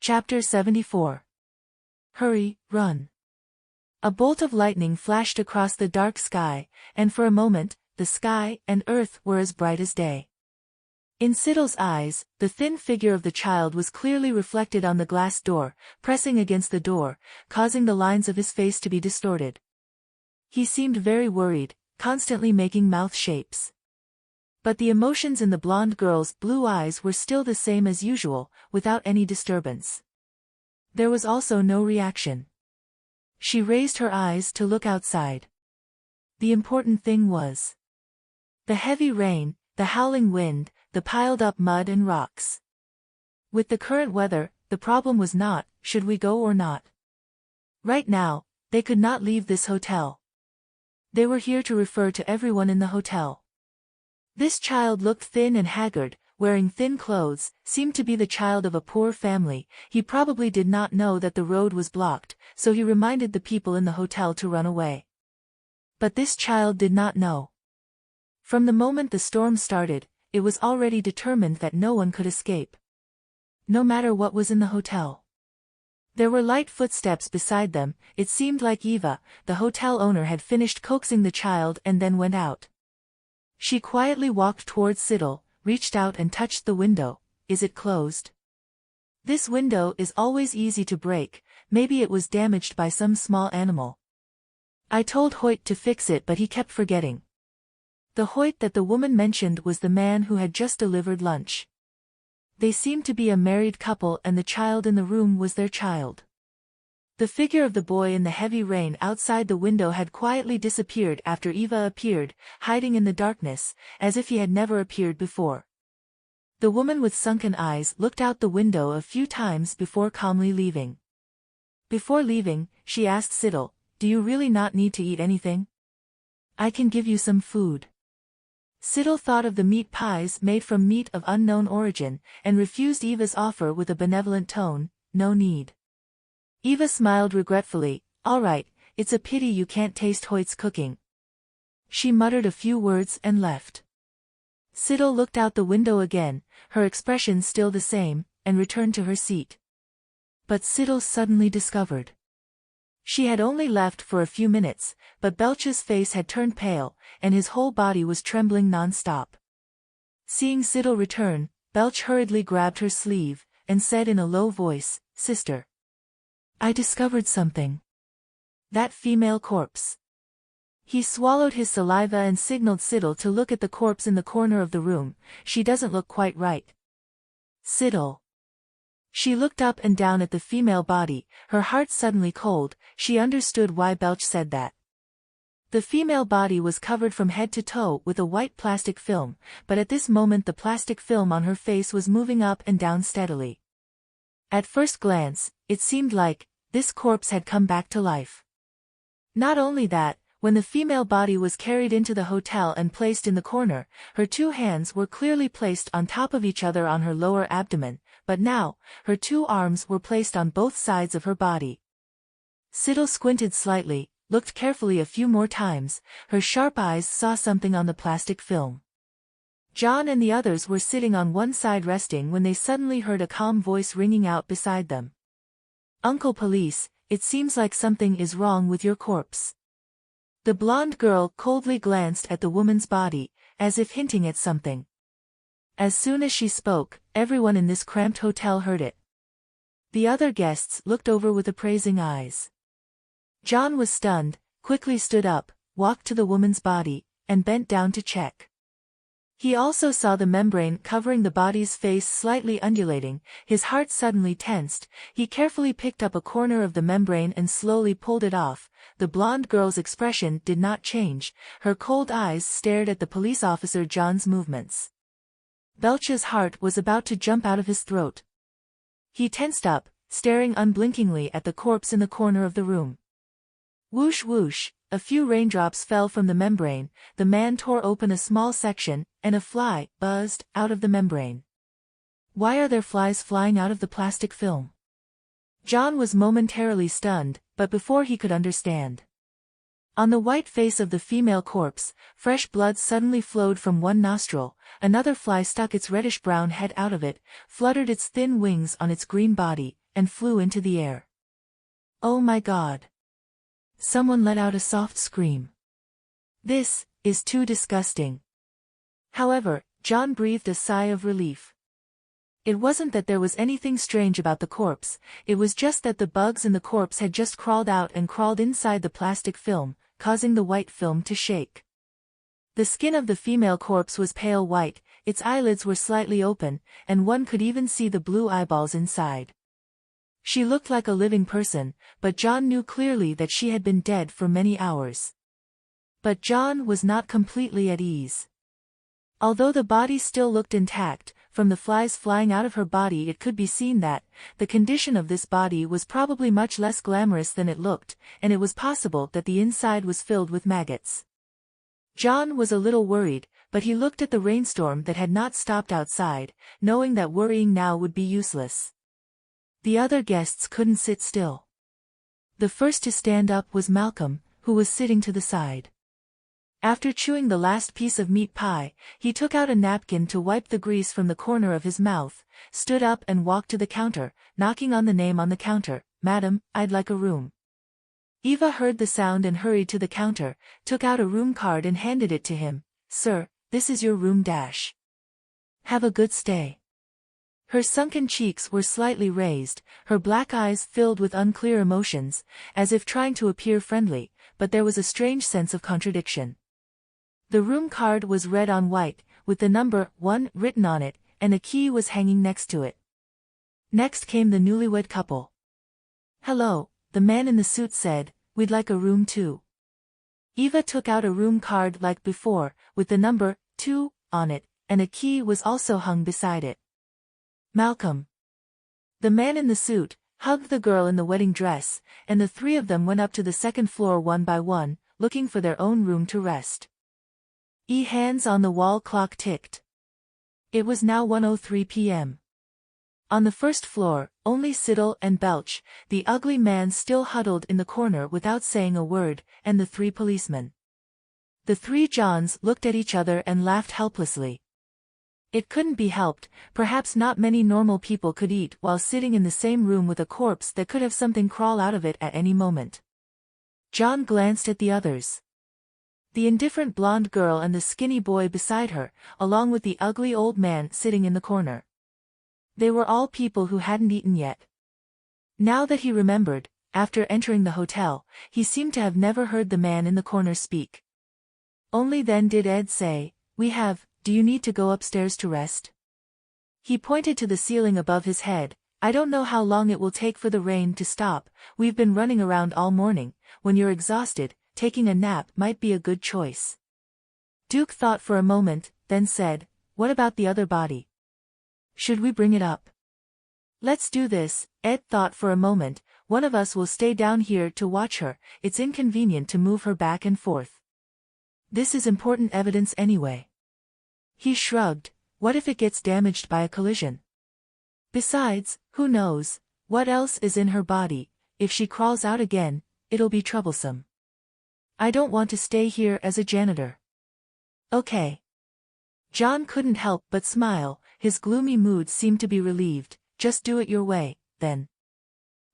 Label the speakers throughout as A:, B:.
A: Chapter 74. Hurry, run. A bolt of lightning flashed across the dark sky, and for a moment, the sky and earth were as bright as day. In Siddle's eyes, the thin figure of the child was clearly reflected on the glass door, pressing against the door, causing the lines of his face to be distorted. He seemed very worried, constantly making mouth shapes. But the emotions in the blonde girl's blue eyes were still the same as usual, without any disturbance. There was also no reaction. She raised her eyes to look outside. The important thing was the heavy rain, the howling wind, the piled-up mud and rocks. With the current weather, the problem was not, should we go or not? Right now, they could not leave this hotel. They were here to refer to everyone in the hotel. This child looked thin and haggard, wearing thin clothes, seemed to be the child of a poor family. He probably did not know that the road was blocked, so he reminded the people in the hotel to run away. But this child did not know. From the moment the storm started, it was already determined that no one could escape. No matter what was in the hotel. There were light footsteps beside them. It seemed like Eva, the hotel owner, had finished coaxing the child and then went out. She quietly walked towards Siddle, reached out and touched the window. Is it closed? This window is always easy to break, maybe it was damaged by some small animal. I told Hoyt to fix it, but he kept forgetting. The Hoyt that the woman mentioned was the man who had just delivered lunch. They seemed to be a married couple, and the child in the room was their child. The figure of the boy in the heavy rain outside the window had quietly disappeared after Eva appeared, hiding in the darkness, as if he had never appeared before. The woman with sunken eyes looked out the window a few times before calmly leaving. Before leaving, she asked Siddle, "Do you really not need to eat anything? I can give you some food." Siddle thought of the meat pies made from meat of unknown origin, and refused Eva's offer with a benevolent tone. "No need." Eva smiled regretfully. "All right, it's a pity you can't taste Hoyt's cooking." She muttered a few words and left. Siddle looked out the window again, her expression still the same, and returned to her seat. But Siddle suddenly discovered. She had only left for a few minutes, but Belch's face had turned pale, and his whole body was trembling non-stop. Seeing Siddle return, Belch hurriedly grabbed her sleeve, and said in a low voice, "Sister, I discovered something. That female corpse." He swallowed his saliva and signaled Siddle to look at the corpse in the corner of the room. "She doesn't look quite right." "Siddle." She looked up and down at the female body, her heart suddenly cold. She understood why Belch said that. The female body was covered from head to toe with a white plastic film, but at this moment the plastic film on her face was moving up and down steadily. At first glance, it seemed like this corpse had come back to life. Not only that, when the female body was carried into the hotel and placed in the corner, her two hands were clearly placed on top of each other on her lower abdomen, but now, her two arms were placed on both sides of her body. Siddle squinted slightly, looked carefully a few more times. Her sharp eyes saw something on the plastic film. John and the others were sitting on one side resting when they suddenly heard a calm voice ringing out beside them. "Uncle Police, it seems like something is wrong with your corpse." The blonde girl coldly glanced at the woman's body, as if hinting at something. As soon as she spoke, everyone in this cramped hotel heard it. The other guests looked over with appraising eyes. John was stunned, quickly stood up, walked to the woman's body, and bent down to check. He also saw the membrane covering the body's face slightly undulating. His heart suddenly tensed. He carefully picked up a corner of the membrane and slowly pulled it off. The blonde girl's expression did not change. Her cold eyes stared at the police officer John's movements. Belch's heart was about to jump out of his throat. He tensed up, staring unblinkingly at the corpse in the corner of the room. Whoosh whoosh, a few raindrops fell from the membrane. The man tore open a small section, and a fly buzzed out of the membrane. "Why are there flies flying out of the plastic film?" John was momentarily stunned, but before he could understand. On the white face of the female corpse, fresh blood suddenly flowed from one nostril. Another fly stuck its reddish-brown head out of it, fluttered its thin wings on its green body, and flew into the air. Oh my God! Someone let out a soft scream. This is too disgusting. However, John breathed a sigh of relief. It wasn't that there was anything strange about the corpse, it was just that the bugs in the corpse had just crawled out and crawled inside the plastic film, causing the white film to shake. The skin of the female corpse was pale white, its eyelids were slightly open, and one could even see the blue eyeballs inside. She looked like a living person, but John knew clearly that she had been dead for many hours. But John was not completely at ease. Although the body still looked intact, from the flies flying out of her body it could be seen that, the condition of this body was probably much less glamorous than it looked, and it was possible that the inside was filled with maggots. John was a little worried, but he looked at the rainstorm that had not stopped outside, knowing that worrying now would be useless. The other guests couldn't sit still. The first to stand up was Malcolm, who was sitting to the side. After chewing the last piece of meat pie, he took out a napkin to wipe the grease from the corner of his mouth, stood up and walked to the counter, knocking on the name on the counter, "Madam, I'd like a room." Eva heard the sound and hurried to the counter, took out a room card and handed it to him. "Sir, this is your room dash. Have a good stay." Her sunken cheeks were slightly raised, her black eyes filled with unclear emotions, as if trying to appear friendly, but there was a strange sense of contradiction. The room card was red on white, with the number 1 written on it, and a key was hanging next to it. Next came the newlywed couple. "Hello," the man in the suit said, "we'd like a room too." Eva took out a room card like before, with the number 2 on it, and a key was also hung beside it. "Malcolm." The man in the suit hugged the girl in the wedding dress, and the three of them went up to the second floor one by one, looking for their own room to rest. Hands on the wall clock ticked. It was now 1:03 p.m. On the first floor, only Siddle and Belch, the ugly man still huddled in the corner without saying a word, and the three policemen. The three Johns looked at each other and laughed helplessly. It couldn't be helped, perhaps not many normal people could eat while sitting in the same room with a corpse that could have something crawl out of it at any moment. John glanced at the others. The indifferent blonde girl and the skinny boy beside her, along with the ugly old man sitting in the corner. They were all people who hadn't eaten yet. Now that he remembered, after entering the hotel, he seemed to have never heard the man in the corner speak. Only then did Ed say, "Do you need to go upstairs to rest?" He pointed to the ceiling above his head. "I don't know how long it will take for the rain to stop, we've been running around all morning. When you're exhausted, taking a nap might be a good choice." Duke thought for a moment, then said, "What about the other body? Should we bring it up?" "Let's do this," Ed thought for a moment. "One of us will stay down here to watch her, it's inconvenient to move her back and forth. This is important evidence anyway." He shrugged. "What if it gets damaged by a collision? Besides, who knows what else is in her body? If she crawls out again, it'll be troublesome. I don't want to stay here as a janitor." "Okay." John couldn't help but smile, his gloomy mood seemed to be relieved. "Just do it your way, then."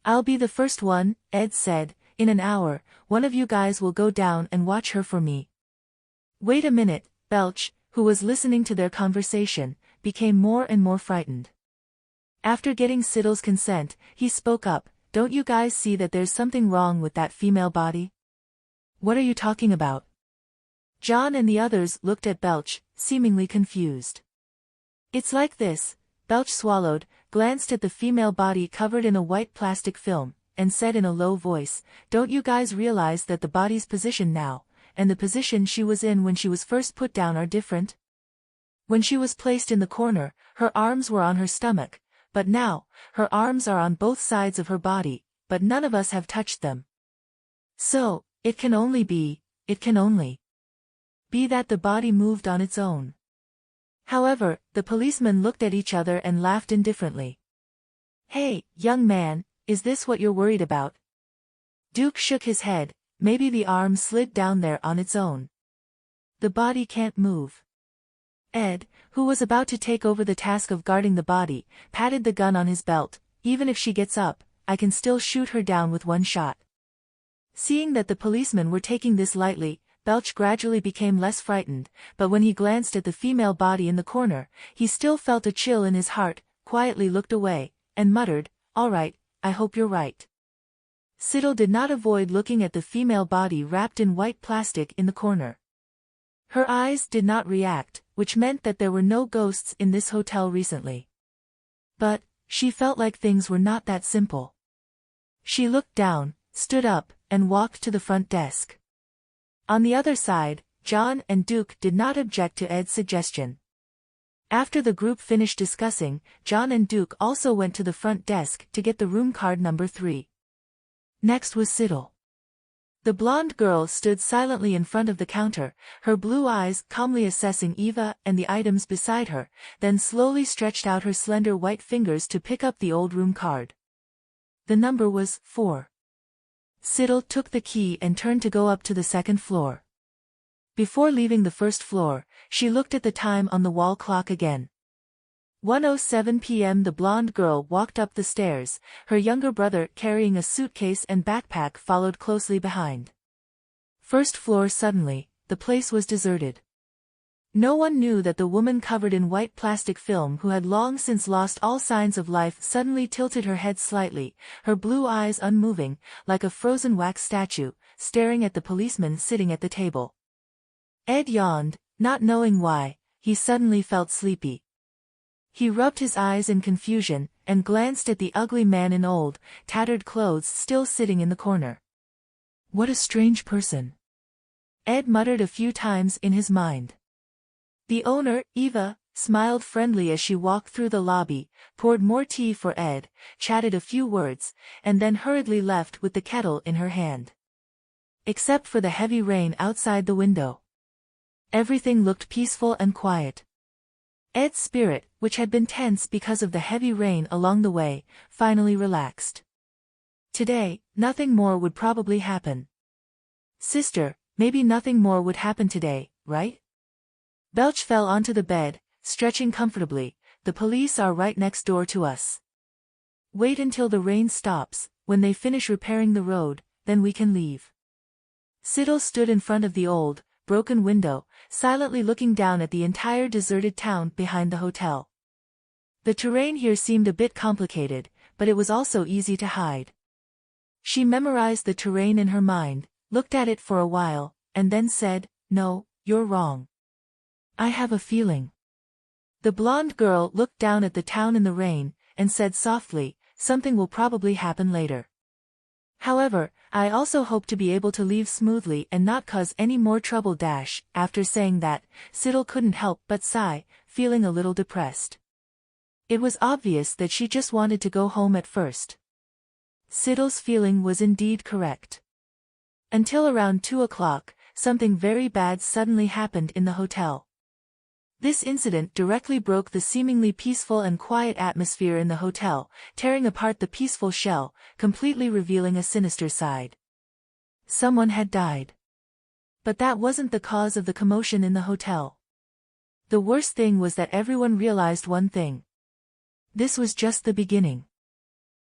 A: "I'll be the first one," Ed said. "In an hour, one of you guys will go down and watch her for me." "Wait a minute," Belch, who was listening to their conversation, became more and more frightened. After getting Siddle's consent, he spoke up. "Don't you guys see that there's something wrong with that female body?" "What are you talking about?" John and the others looked at Belch, seemingly confused. "It's like this." Belch swallowed, glanced at the female body covered in a white plastic film, and said in a low voice, "Don't you guys realize that the body's position now, and the position she was in when she was first put down are different? When she was placed in the corner, her arms were on her stomach, but now, her arms are on both sides of her body, but none of us have touched them. So, it can only be that the body moved on its own." However, the policemen looked at each other and laughed indifferently. "Hey, young man, is this what you're worried about?" Duke shook his head. "Maybe the arm slid down there on its own. The body can't move." Ed, who was about to take over the task of guarding the body, patted the gun on his belt. even if she gets up, I can still shoot her down with one shot. Seeing that the policemen were taking this lightly, Belch gradually became less frightened, but when he glanced at the female body in the corner, he still felt a chill in his heart, quietly looked away, and muttered, "All right, I hope you're right." Siddle did not avoid looking at the female body wrapped in white plastic in the corner. Her eyes did not react, which meant that there were no ghosts in this hotel recently. But she felt like things were not that simple. She looked down, stood up, and walked to the front desk. On the other side, John and Duke did not object to Ed's suggestion. After the group finished discussing, John and Duke also went to the front desk to get the room card number 3. Next was Siddle. The blonde girl stood silently in front of the counter, her blue eyes calmly assessing Eva and the items beside her, then slowly stretched out her slender white fingers to pick up the old room card. The number was 4. Siddle took the key and turned to go up to the second floor. Before leaving the first floor, she looked at the time on the wall clock again. 1:07 p.m. The blonde girl walked up the stairs, her younger brother carrying a suitcase and backpack followed closely behind. First floor. Suddenly, the place was deserted. No one knew that the woman covered in white plastic film who had long since lost all signs of life suddenly tilted her head slightly, her blue eyes unmoving, like a frozen wax statue, staring at the policeman sitting at the table. Ed yawned, not knowing why. He suddenly felt sleepy. He rubbed his eyes in confusion, and glanced at the ugly man in old, tattered clothes still sitting in the corner. What a strange person. Ed muttered a few times in his mind. The owner, Eva, smiled friendly as she walked through the lobby, poured more tea for Ed, chatted a few words, and then hurriedly left with the kettle in her hand. Except for the heavy rain outside the window. Everything looked peaceful and quiet. Ed's spirit, which had been tense because of the heavy rain along the way, finally relaxed. Today, nothing more would probably happen. Sister, maybe nothing more would happen today, right? Belch fell onto the bed, stretching comfortably. The police are right next door to us. Wait until the rain stops, when they finish repairing the road, then we can leave. Siddle stood in front of the old, broken window, silently looking down at the entire deserted town behind the hotel. The terrain here seemed a bit complicated, but it was also easy to hide. She memorized the terrain in her mind, looked at it for a while, and then said, "No, you're wrong. I have a feeling." The blonde girl looked down at the town in the rain, and said softly, "Something will probably happen later. However, I also hope to be able to leave smoothly and not cause any more trouble." After saying that, Siddle couldn't help but sigh, feeling a little depressed. It was obvious that she just wanted to go home at first. Siddle's feeling was indeed correct. Until around 2 o'clock, something very bad suddenly happened in the hotel. This incident directly broke the seemingly peaceful and quiet atmosphere in the hotel, tearing apart the peaceful shell, completely revealing a sinister side. Someone had died. But that wasn't the cause of the commotion in the hotel. The worst thing was that everyone realized one thing. This was just the beginning.